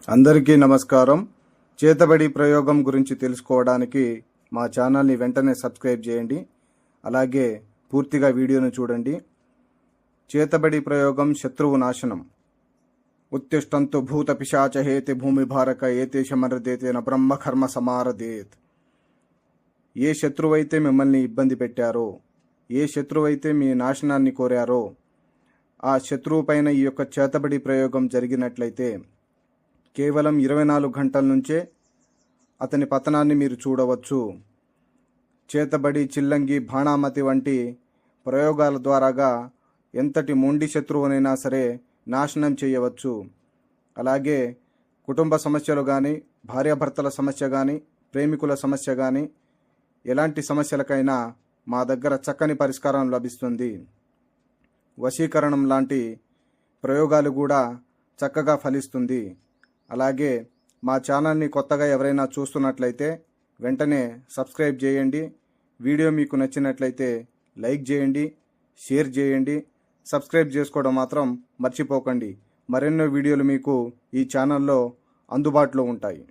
అందరికీ నమస్కారం. చేతబడి ప్రయోగం గురించి తెలుసుకోవడానికి మా ఛానల్ని వెంటనే సబ్స్క్రైబ్ చేయండి. అలాగే పూర్తిగా వీడియోను చూడండి. చేతబడి ప్రయోగం శత్రువు నాశనం. ఉత్తిష్టంతు భూత పిశాచహేతి భూమి భారక ఏతేషమరదేతేన బ్రహ్మకర్మ సమారదేత్. ఏ శత్రువైతే మిమ్మల్ని ఇబ్బంది పెట్టారో, ఏ శత్రువైతే మీ నాశనాన్ని కోరారో, ఆ శత్రువు పైన ఈ యొక్క చేతబడి ప్రయోగం జరిగినట్లయితే కేవలం 24 గంటల నుంచే అతని పతనాన్ని మీరు చూడవచ్చు. చేతబడి, చిల్లంగి, బాణామతి వంటి ప్రయోగాల ద్వారాగా ఎంతటి మొండి శత్రువునైనా సరే నాశనం చేయవచ్చు. అలాగే కుటుంబ సమస్యలు కానీ, భార్యాభర్తల సమస్య కానీ, ప్రేమికుల సమస్య కానీ, ఎలాంటి సమస్యలకైనా మా దగ్గర చక్కని పరిష్కారం లభిస్తుంది. వశీకరణం లాంటి ప్రయోగాలు కూడా చక్కగా ఫలిస్తుంది. అలాగే మా ఛానల్ని కొత్తగా ఎవరైనా చూస్తున్నట్లయితే వెంటనే సబ్స్క్రైబ్ చేయండి. వీడియో మీకు నచ్చినట్లయితే లైక్ చేయండి, షేర్ చేయండి. సబ్స్క్రైబ్ చేసుకోవడం మాత్రం మర్చిపోకండి. మరెన్నో వీడియోలు మీకు ఈ ఛానల్లో అందుబాటులో ఉంటాయి.